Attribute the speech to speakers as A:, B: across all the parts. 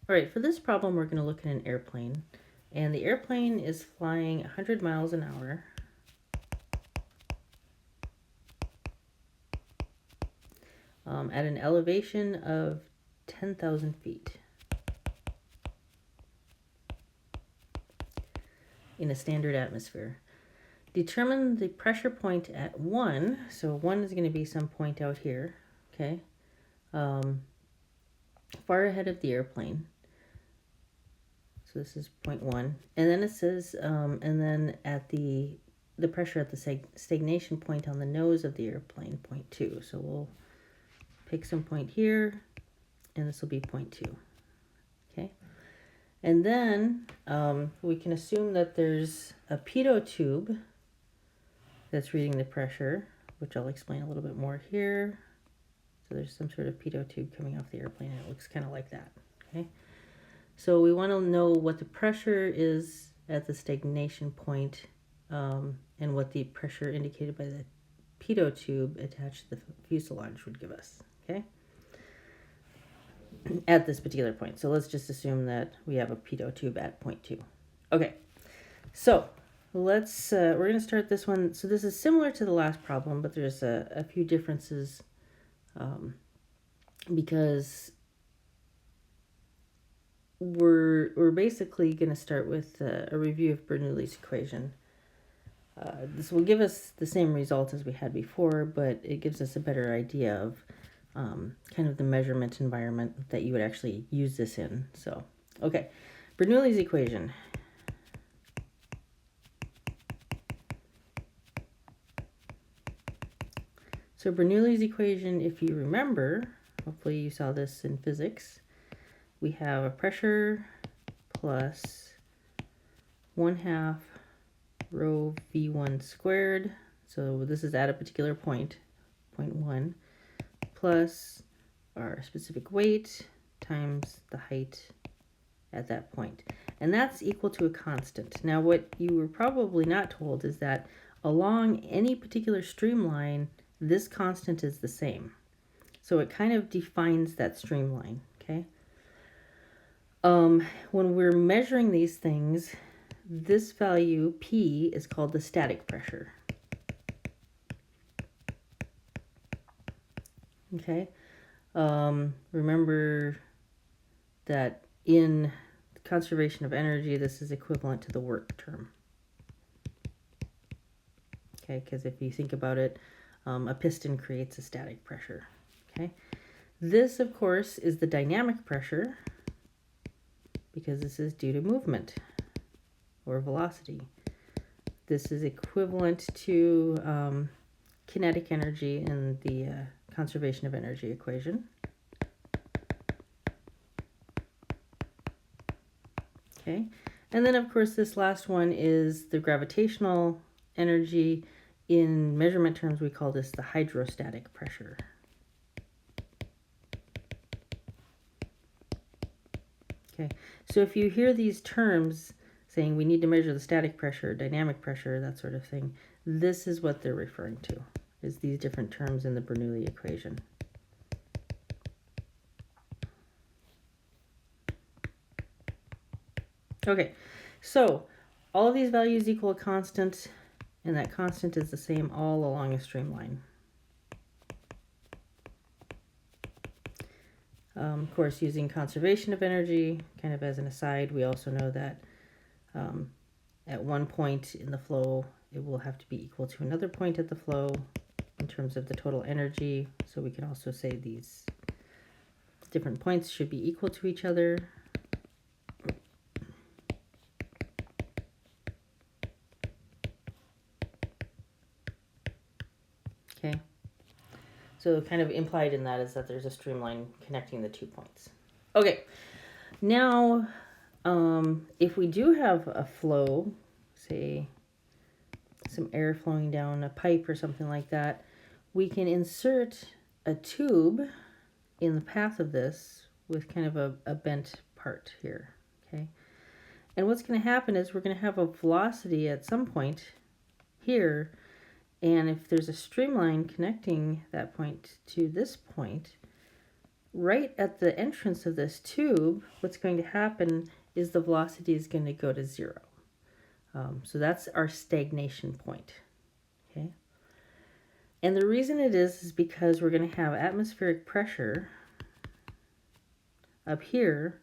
A: All right, for this problem, we're going to look at an airplane. And the airplane is flying 100 miles an hour. At an elevation of 10,000 feet in a standard atmosphere. Determine the pressure point at 1. So 1 is going to be some point out here, okay, far ahead of the airplane. So this is point 1. And then it says, and then at the pressure at the stagnation point on the nose of the airplane, point 2. So we'll pick some point here, and this will be point 2. Okay. And then we can assume that there's a pitot tube that's reading the pressure, which I'll explain a little bit more here. So there's some sort of pitot tube coming off the airplane, and it looks kind of like that. Okay. So we want to know what the pressure is at the stagnation point, and what the pressure indicated by the pitot tube attached to the fuselage would give us, okay, at this particular point. So let's just assume that we have a pitot tube at point 2. Okay, so let's, we're going to start this one. So this is similar to the last problem, but there's a few differences, because we're basically going to start with a review of Bernoullis equation. This will give us the same result as we had before, but it gives us a better idea of kind of the measurement environment that you would actually use this in. So, okay, Bernoullis equation. So Bernoullis equation, if you remember, hopefully you saw this in physics, we have a pressure plus 1/2 rho v1 squared. So this is at a particular point, point 1, plus our specific weight times the height at that point. And that's equal to a constant. Now what you were probably not told is that along any particular streamline, this constant is the same. So it kind of defines that streamline, okay? When we're measuring these things, this value, P, is called the static pressure. Okay? Remember that in conservation of energy, this is equivalent to the work term. Okay, because if you think about it, a piston creates a static pressure. Okay? This, of course, is the dynamic pressure, because this is due to movement or velocity. This is equivalent to kinetic energy in the conservation of energy equation. Okay, and then of course this last one is the gravitational energy. In measurement terms, we call this the hydrostatic pressure. Okay, so if you hear these terms saying we need to measure the static pressure, dynamic pressure, that sort of thing, this is what they're referring to, is these different terms in the Bernoulli equation. Okay, so all of these values equal a constant, and that constant is the same all along a streamline. Of course, using conservation of energy, kind of as an aside, we also know that at one point in the flow, it will have to be equal to another point at the flow in terms of the total energy. So we can also say these different points should be equal to each other. Okay. So kind of implied in that is that there's a streamline connecting the 2 points. Okay, now if we do have a flow, say some air flowing down a pipe or something like that, we can insert a tube in the path of this with kind of a bent part here, okay? And what's going to happen is we're going to have a velocity at some point here, and if there's a streamline connecting that point to this point, right at the entrance of this tube, what's going to happen is the velocity is going to go to 0. So that's our stagnation point. Okay. And the reason it is because we're going to have atmospheric pressure up here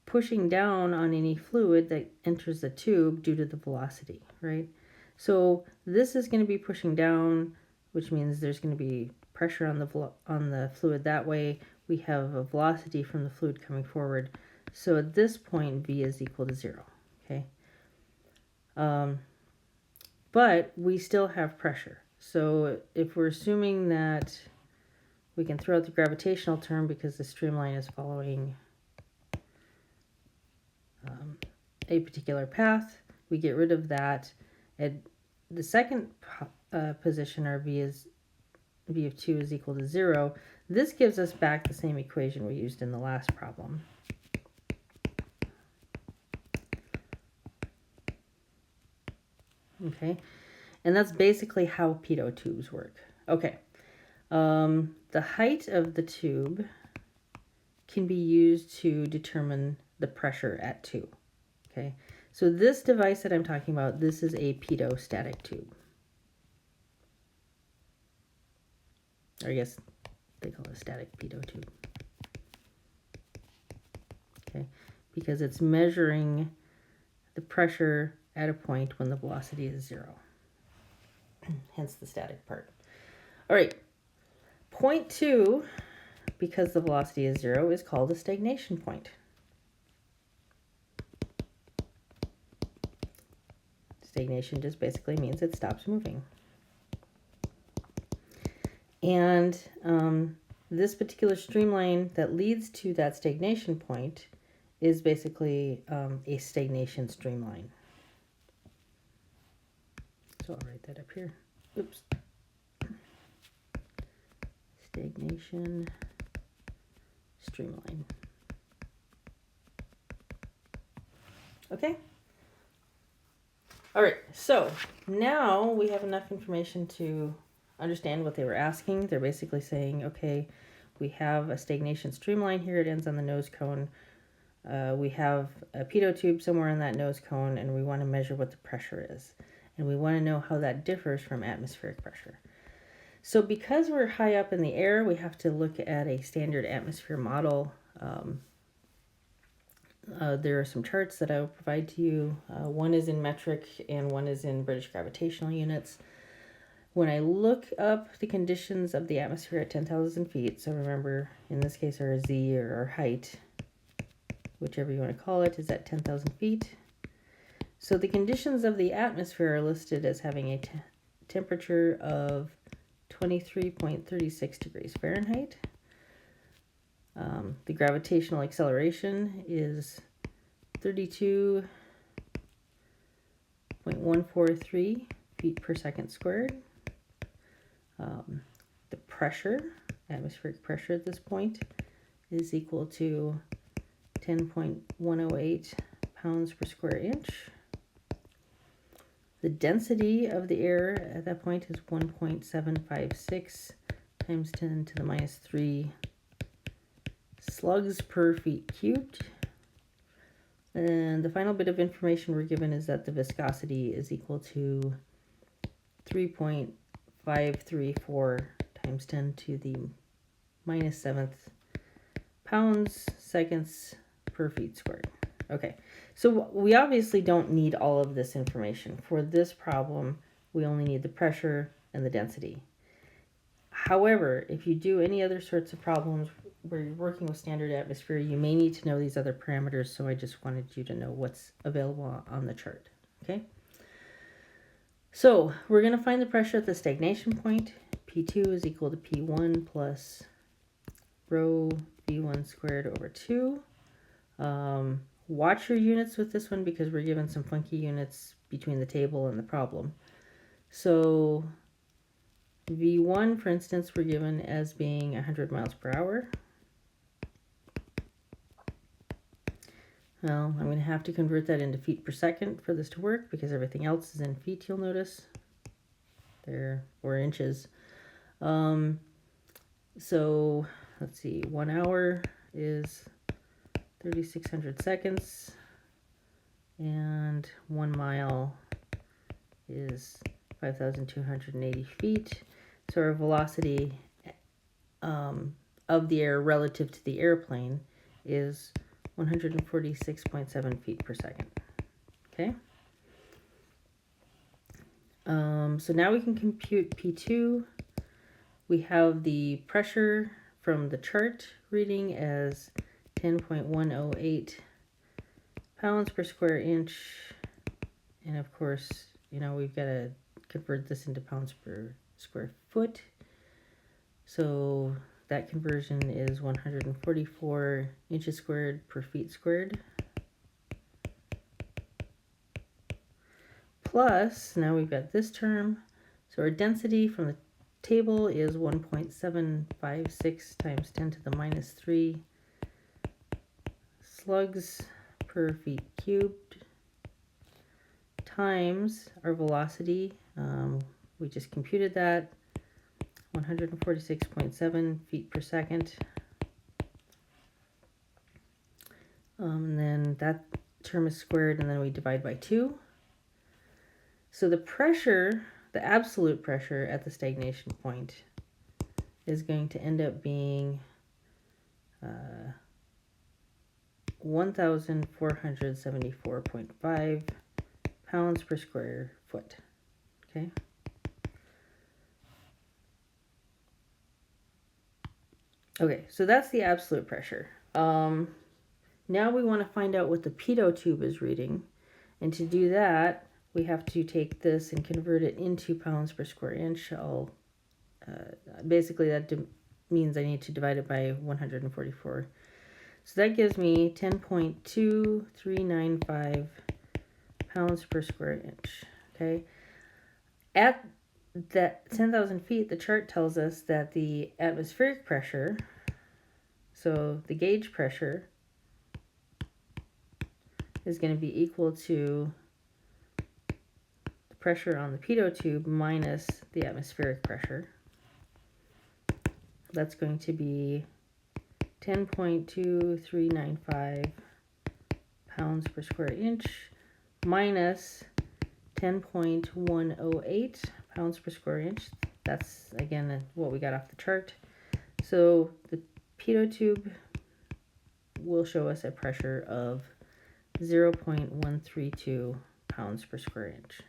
A: pushing down on any fluid that enters the tube due to the velocity, right? So this is going to be pushing down, which means there's going to be pressure on the fluid that way. We have a velocity from the fluid coming forward. So at this point, V is equal to 0, okay? But we still have pressure. So if we're assuming that we can throw out the gravitational term because the streamline is following a particular path, we get rid of that. At the second position, our V of 2 is equal to 0. This gives us back the same equation we used in the last problem. Okay, and that's basically how pitot tubes work. Okay, the height of the tube can be used to determine the pressure at 2. Okay, so this device that I'm talking about, this is a pitot tube. Or I guess they call it a static pitot tube. Okay, because it's measuring the pressure at a point when the velocity is 0. Hence the static part. All right, point 2, because the velocity is 0, is called a stagnation point. Stagnation just basically means it stops moving. And this particular streamline that leads to that stagnation point is basically a stagnation streamline. So I'll write that up here. Oops. Stagnation streamline. Okay. All right, so now we have enough information to understand what they were asking. They're basically saying, okay, we have a stagnation streamline here. It ends on the nose cone. We have a pitot tube somewhere in that nose cone, and we want to measure what the pressure is. And we want to know how that differs from atmospheric pressure. So because we're high up in the air, we have to look at a standard atmosphere model. There are some charts that I will provide to you. One is in metric and one is in British gravitational units. When I look up the conditions of the atmosphere at 10,000 feet, so remember, in this case, our Z or our height, whichever you want to call it, is at 10,000 feet. So the conditions of the atmosphere are listed as having a temperature of 23.36 degrees Fahrenheit. The gravitational acceleration is 32.143 feet per second squared. The pressure, atmospheric pressure at this point, is equal to 10.108 pounds per square inch. The density of the air at that point is 1.756 times 10 to the minus 3 slugs per feet cubed. And the final bit of information we're given is that the viscosity is equal to 3.534 times 10 to the minus 7th pounds seconds per feet squared. Okay, so we obviously don't need all of this information. For this problem, we only need the pressure and the density. However, if you do any other sorts of problems where you're working with standard atmosphere, you may need to know these other parameters, so I just wanted you to know what's available on the chart, okay? So we're going to find the pressure at the stagnation point. P2 is equal to P1 plus rho V1 squared over 2. Watch your units with this one because we're given some funky units between the table and the problem. So V1, for instance, we're given as being 100 miles per hour. Well, I'm going to have to convert that into feet per second for this to work because everything else is in feet, you'll notice. There, or inches. So let's see, 1 hour is 3,600 seconds, and 1 mile is 5,280 feet. So our velocity of the air relative to the airplane is 146.7 feet per second. Okay. So now we can compute P2. We have the pressure from the chart reading as 10.108 pounds per square inch. And of course, we've got to convert this into pounds per square foot. So that conversion is 144 inches squared per feet squared. Plus, now we've got this term. So our density from the table is 1.756 times 10 to the minus 3 slugs per feet cubed times our velocity. We just computed that, 146.7 feet per second. And then that term is squared, and then we divide by 2. So the pressure, the absolute pressure at the stagnation point is going to end up being 1,474.5 pounds per square foot. Okay. Okay, so that's the absolute pressure. Now we want to find out what the pitot tube is reading. And to do that, we have to take this and convert it into pounds per square inch. Basically, that means I need to divide it by 144. So that gives me 10.2395 pounds per square inch. Okay. At that 10,000 feet, the chart tells us that the atmospheric pressure, so the gauge pressure, is going to be equal to the pressure on the pitot tube minus the atmospheric pressure. That's going to be 10.2395 pounds per square inch minus 10.108 pounds per square inch. That's, again, what we got off the chart. So the pitot tube will show us a pressure of 0.132 pounds per square inch.